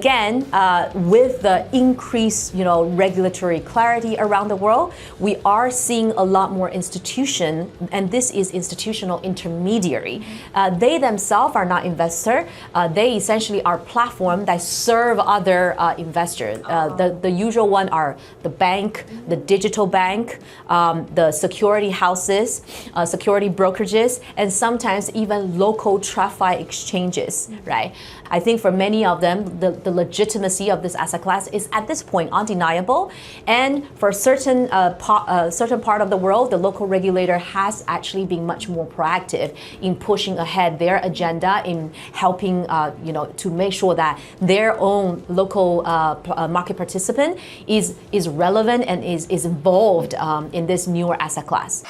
Again, with the increased, regulatory clarity around the world, we are seeing a lot more institution, and this is institutional intermediary. They themselves are not investor. They essentially are platform that serve other investors. The usual one are the bank, the digital bank, the security houses, security brokerages, and sometimes even local TradFi exchanges, right? I think for many of them, the legitimacy of this asset class is at this point undeniable. And for certain part of the world, the local regulator has actually been much more proactive in pushing ahead their agenda in helping, to make sure that their own local market participant is relevant and is involved in this newer asset class.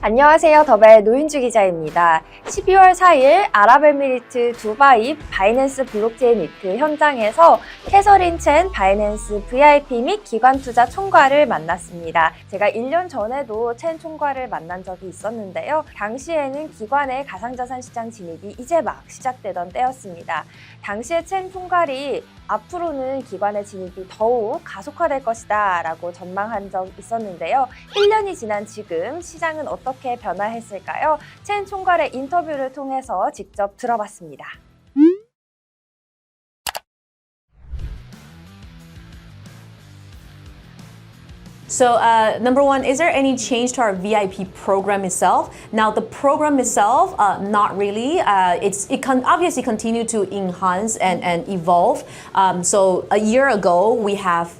안녕하세요. 더벨 노윤주 기자입니다. 12월 4일 아랍에미리트 두바이 바이낸스 블록체인 위크 현장에서 캐서린 첸 바이낸스 VIP 및 기관투자 총괄을 만났습니다. 제가 1년 전에도 첸 총괄을 만난 적이 있었는데요. 당시에는 기관의 가상자산 시장 진입이 이제 막 시작되던 때였습니다. 당시에 첸 총괄이 앞으로는 기관의 진입이 더욱 가속화될 것이다 라고 전망한 적 있었는데요. 1년이 지난 지금 시장은 어떻게 변화했을까요? 첸 총괄의 인터뷰를 통해서 직접 들어봤습니다. So number one, is there any change to our VIP program itself? Now the program itself, not really. It can obviously continue to enhance and evolve. So a year ago,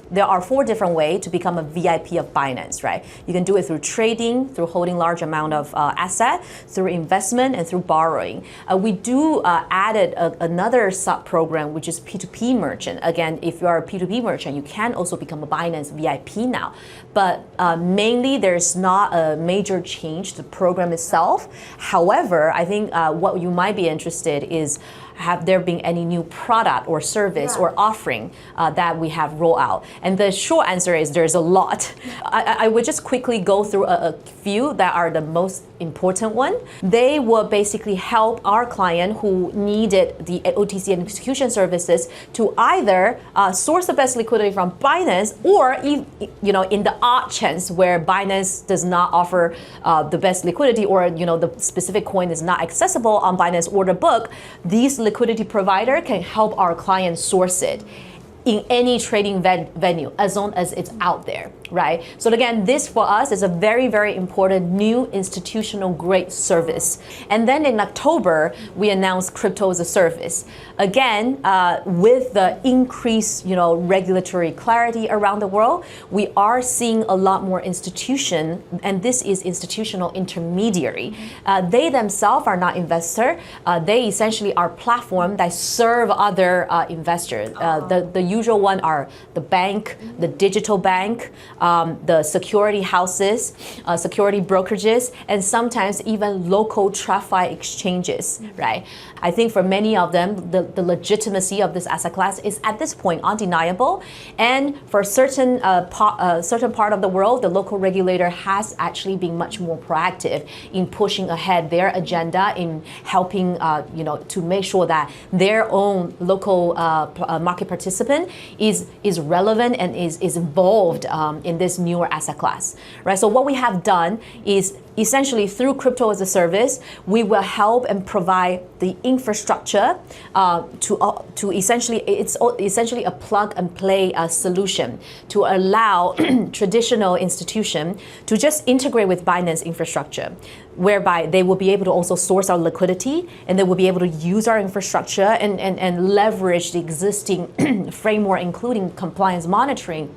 there are 4 different ways to become a VIP of Binance, right? You can do it through trading, through holding large amount of asset, through investment, and through borrowing. We do added another sub-program, which is P2P merchant. Again, if you are a P2P merchant, you can also become a Binance VIP now. But mainly there's not a major change to the program itself. However, I think what you might be interested is, have there been any new product or service or offering that we have rolled out? And the short answer is there's a lot. I would just quickly go through a few that are the most important one. They will basically help our client who needed the OTC and execution services to either source the best liquidity from Binance, or in the odd chance where Binance does not offer the best liquidity, or the specific coin is not accessible on Binance order book, these liquidity provider can help our client source it in any trading venue as long as it's out there, right? So again, this for us is a very, very important new institutional grade service. And then in October, we announced crypto as a service. Again, with the increased, regulatory clarity around the world, we are seeing a lot more institution, and this is institutional intermediary. They themselves are not investor. They essentially are platform that serve other investors. The usual one are the bank, the digital bank, the security houses, security brokerages, and sometimes even local TradFi exchanges, right? I think for many of them, the legitimacy of this asset class is at this point undeniable. And for certain part of the world, the local regulator has actually been much more proactive in pushing ahead their agenda in helping, to make sure that their own local market participant is relevant and is involved in this newer asset class, right? So what we have done is essentially through crypto as a service, we will help and provide the infrastructure to it's essentially a plug and play solution to allow traditional institution to just integrate with Binance infrastructure, whereby they will be able to also source our liquidity, and they will be able to use our infrastructure and leverage the existing framework, including compliance monitoring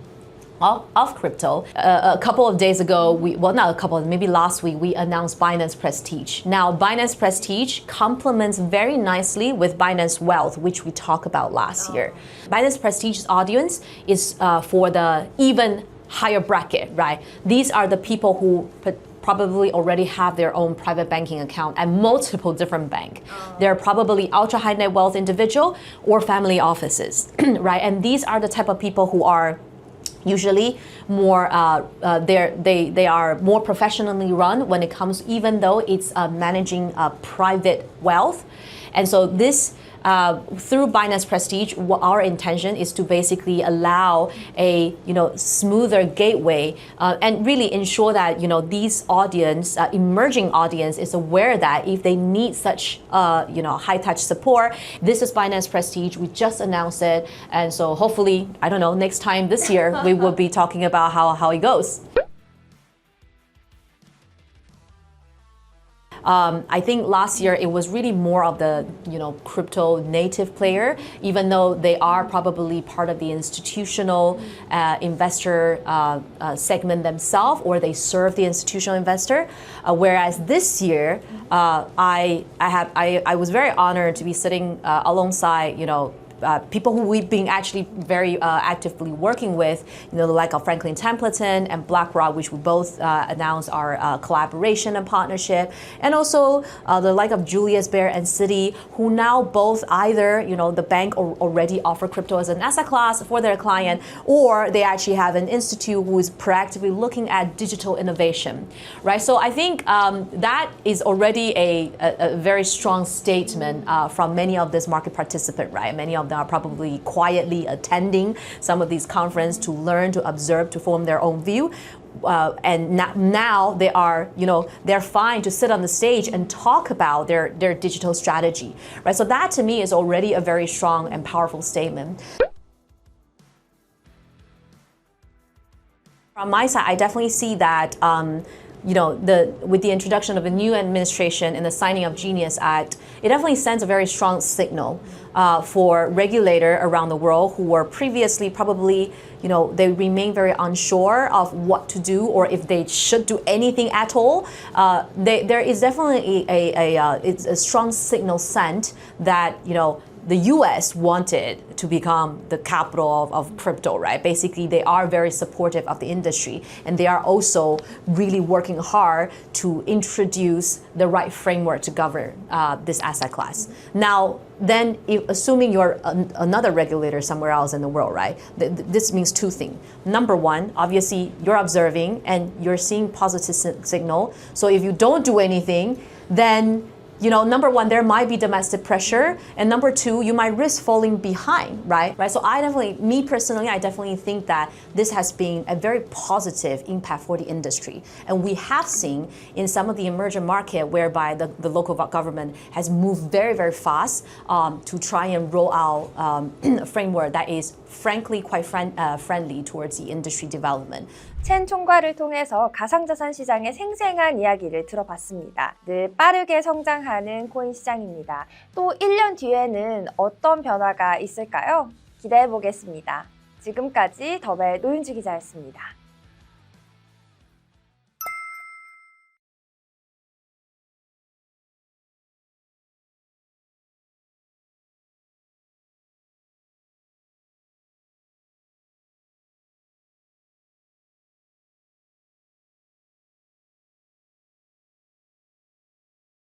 of crypto. A couple of days ago, maybe last week, we announced Binance Prestige. Now, Binance Prestige complements very nicely with Binance Wealth, which we talked about last year. Binance Prestige's audience is for the even higher bracket, right? These are the people who probably already have their own private banking account at multiple different banks. They're probably ultra high net wealth individual or family offices, right? And these are the type of people who are usually more they are more professionally run when it comes, even though it's managing private wealth. And so this through Binance Prestige, our intention is to basically allow a smoother gateway and really ensure that these audience, emerging audience, is aware that if they need such high touch support, this is Binance Prestige. We just announced it, and so hopefully, I don't know, next time this year we will be talking about how it goes. I think last year it was really more of the crypto native player, even though they are probably part of the institutional investor segment themselves, or they serve the institutional investor. Whereas this year, I was very honored to be sitting alongside people who we've been actually very actively working with, the like of Franklin Templeton and BlackRock, which we both announced our collaboration and partnership, and also the like of Julius Baer and Citi, who now both either the bank already offer crypto as an asset class for their client, or they actually have an institute who is proactively looking at digital innovation, right? So I think that is already a very strong statement from many of this market participant, right? Many of them are probably quietly attending some of these conferences to learn, to observe, to form their own view. And now they are, they're fine to sit on the stage and talk about their digital strategy, right? So that to me is already a very strong and powerful statement. From my side, I definitely see that with the introduction of a new administration and the signing of Genius Act, it definitely sends a very strong signal for regulators around the world who were previously probably, they remain very unsure of what to do or if they should do anything at all. There is definitely it's a strong signal sent that, the US wanted to become the capital of crypto, right? Basically, they are very supportive of the industry, and they are also really working hard to introduce the right framework to govern this asset class. Now, then, assuming you're another regulator somewhere else in the world, right? This means two things. Number one, obviously, you're observing and you're seeing positive signal. So if you don't do anything, then number one, there might be domestic pressure, and number two, you might risk falling behind, right? So me personally, I definitely think that this has been a very positive impact for the industry. And we have seen in some of the emerging market whereby the local government has moved very, very fast to try and roll out a framework that is frankly quite friendly towards the industry development. 첸 총괄을 통해서 가상자산 시장의 생생한 이야기를 들어봤습니다. 늘 빠르게 성장하는 코인 시장입니다. 또 1년 뒤에는 어떤 변화가 있을까요? 기대해 보겠습니다. 지금까지 더벨 노윤주 기자였습니다.